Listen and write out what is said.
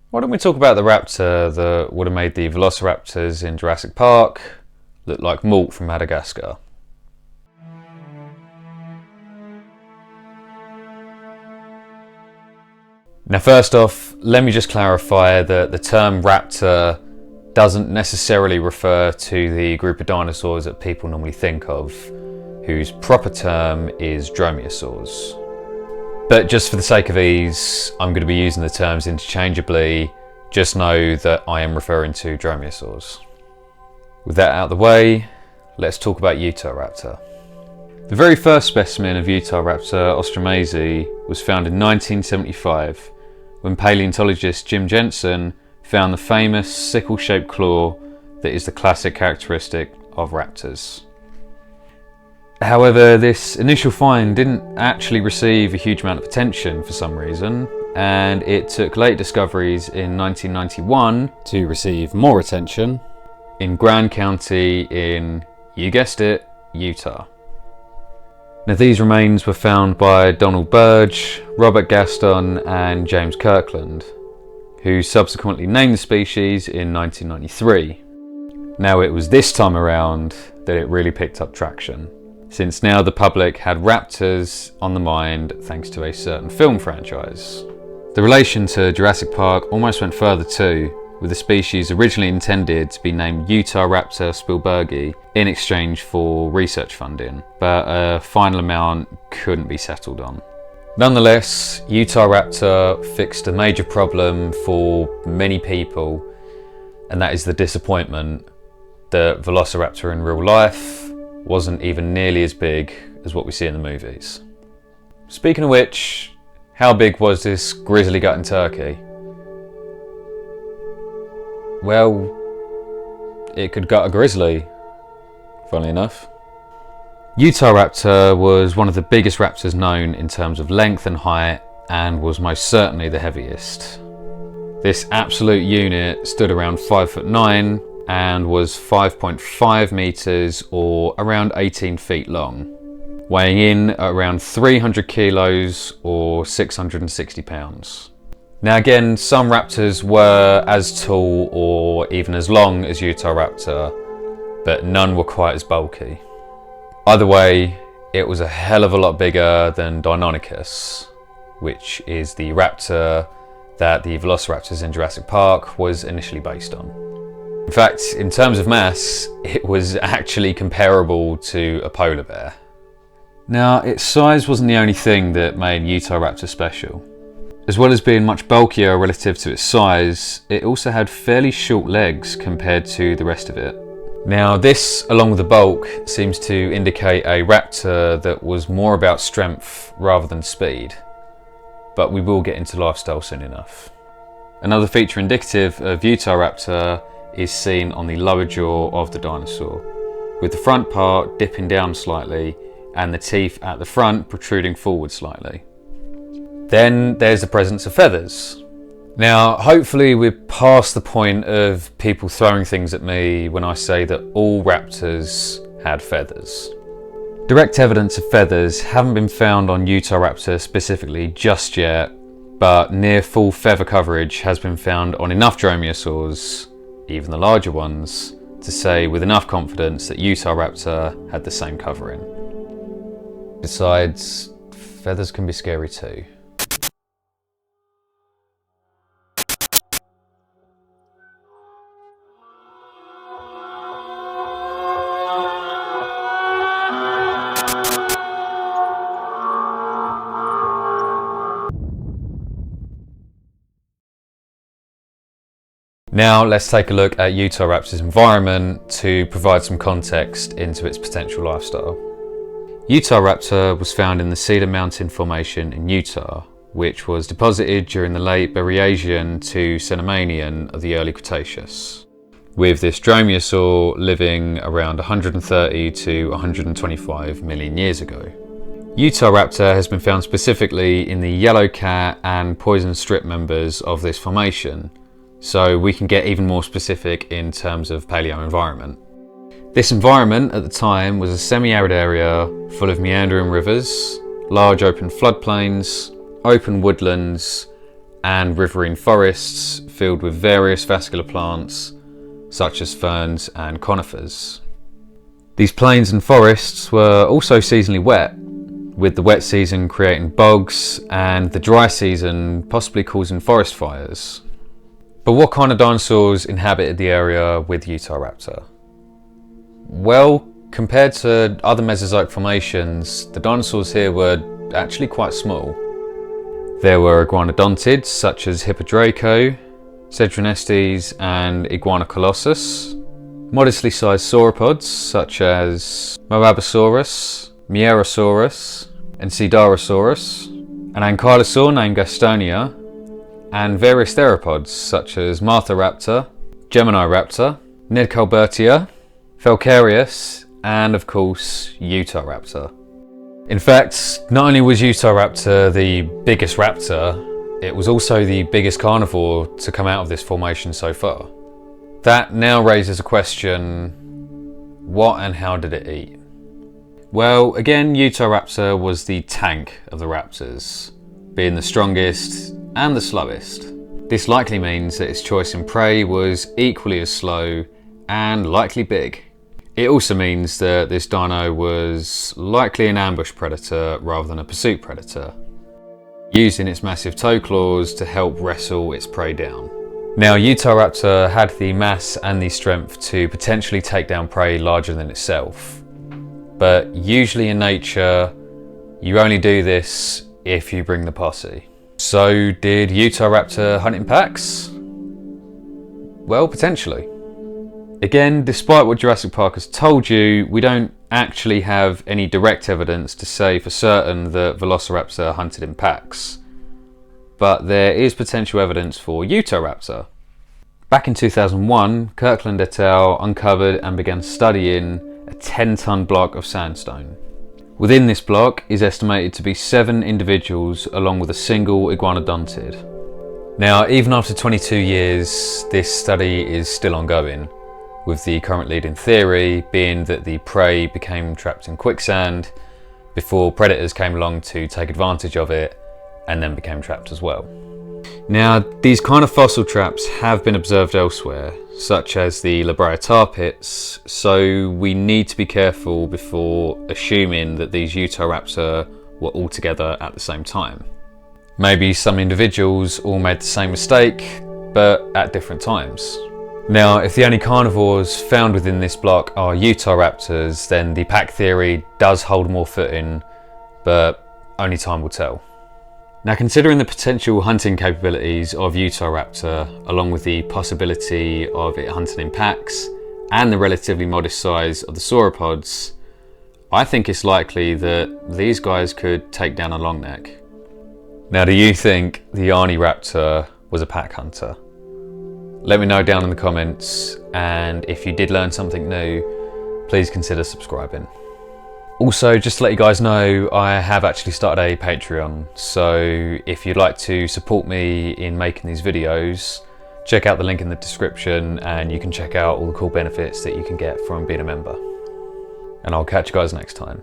Why don't we talk about the raptor that would have made the velociraptors in Jurassic Park look like malt from Madagascar? Now first off, let me just clarify that the term raptor doesn't necessarily refer to the group of dinosaurs that people normally think of, whose proper term is dromaeosaurs. But just for the sake of ease, I'm going to be using the terms interchangeably. Just know that I am referring to dromaeosaurs. With that out of the way, let's talk about Utahraptor. The very first specimen of Utahraptor australasiae was found in 1975 when paleontologist Jim Jensen found the famous sickle-shaped claw that is the classic characteristic of raptors. However, this initial find didn't actually receive a huge amount of attention for some reason, and it took late discoveries in 1991 to receive more attention in Grand County in, you guessed it, Utah. Now these remains were found by Donald Burge, Robert Gaston and James Kirkland, who subsequently named the species in 1993. Now it was this time around that it really picked up traction, since now the public had raptors on the mind thanks to a certain film franchise. The relation to Jurassic Park almost went further too, with the species originally intended to be named Utahraptor spielbergi in exchange for research funding, but a final amount couldn't be settled on. Nonetheless, Utahraptor fixed a major problem for many people, and that is the disappointment that Velociraptor in real life wasn't even nearly as big as what we see in the movies. Speaking of which, how big was this grizzly gut in Turkey? Well, it could gut a grizzly, funnily enough. Utahraptor was one of the biggest raptors known in terms of length and height, and was most certainly the heaviest. This absolute unit stood around 5'9" and was 5.5 meters or around 18 feet long, weighing in at around 300 kilos or 660 pounds. Now again, some raptors were as tall or even as long as Utahraptor, but none were quite as bulky. Either way, it was a hell of a lot bigger than Deinonychus, which is the raptor that the velociraptors in Jurassic Park was initially based on. In fact, in terms of mass, it was actually comparable to a polar bear. Now, its size wasn't the only thing that made Utahraptor special. As well as being much bulkier relative to its size, it also had fairly short legs compared to the rest of it. Now this, along with the bulk, seems to indicate a raptor that was more about strength rather than speed, but we will get into lifestyle soon enough. Another feature indicative of Utahraptor is seen on the lower jaw of the dinosaur, with the front part dipping down slightly and the teeth at the front protruding forward slightly. Then there's the presence of feathers. Now, hopefully we're past the point of people throwing things at me when I say that all raptors had feathers. Direct evidence of feathers haven't been found on Utahraptor specifically just yet, but near full feather coverage has been found on enough dromaeosaurs, even the larger ones, to say with enough confidence that Utahraptor had the same covering. Besides, feathers can be scary too. Now let's take a look at Utahraptor's environment to provide some context into its potential lifestyle. Utahraptor was found in the Cedar Mountain Formation in Utah, which was deposited during the late Berriasian to Cenomanian of the early Cretaceous, with this dromaeosaur living around 130 to 125 million years ago. Utahraptor has been found specifically in the yellow cat and poison strip members of this formation, so we can get even more specific in terms of paleoenvironment. This environment at the time was a semi-arid area full of meandering rivers, large open floodplains, open woodlands and riverine forests filled with various vascular plants such as ferns and conifers. These plains and forests were also seasonally wet, with the wet season creating bogs and the dry season possibly causing forest fires. But what kind of dinosaurs inhabited the area with Utahraptor? Well, compared to other Mesozoic formations, the dinosaurs here were actually quite small. There were iguanodontids such as Hippodraco, Cedronestes and Iguanocolossus, modestly sized sauropods such as Moabosaurus, Mierosaurus and Sidarosaurus, an ankylosaur named Gastonia, and various theropods such as Martharaptor, Gemini raptor, Nedcalbertia, Falcarius, and of course Utahraptor. In fact, not only was Utahraptor the biggest raptor, it was also the biggest carnivore to come out of this formation so far. That now raises a question: what and how did it eat? Well, again, Utahraptor was the tank of the raptors, being the strongest and the slowest. This likely means that its choice in prey was equally as slow and likely big. It also means that this dino was likely an ambush predator rather than a pursuit predator, using its massive toe claws to help wrestle its prey down. Now, Utahraptor had the mass and the strength to potentially take down prey larger than itself, but usually in nature, you only do this if you bring the posse. So did Utahraptor hunt in packs? Well, potentially. Again, despite what Jurassic Park has told you, we don't actually have any direct evidence to say for certain that Velociraptor hunted in packs. But there is potential evidence for Utahraptor. Back in 2001, Kirkland et al. Uncovered and began studying a 10-ton block of sandstone. Within this block is estimated to be 7 individuals along with a single iguanodontid. Now, even after 22 years, this study is still ongoing, with the current leading theory being that the prey became trapped in quicksand before predators came along to take advantage of it and then became trapped as well. Now, these kind of fossil traps have been observed elsewhere, such as the La Brea tar pits, so we need to be careful before assuming that these Utahraptor were all together at the same time. Maybe some individuals all made the same mistake, but at different times. Now, if the only carnivores found within this block are Utahraptors, then the pack theory does hold more footing, but only time will tell. Now, considering the potential hunting capabilities of Utahraptor, along with the possibility of it hunting in packs, and the relatively modest size of the sauropods, I think it's likely that these guys could take down a longneck. Now, do you think the Utahraptor was a pack hunter? Let me know down in the comments, and if you did learn something new, please consider subscribing. Also, just to let you guys know, I have actually started a Patreon, so if you'd like to support me in making these videos, check out the link in the description and you can check out all the cool benefits that you can get from being a member. And I'll catch you guys next time.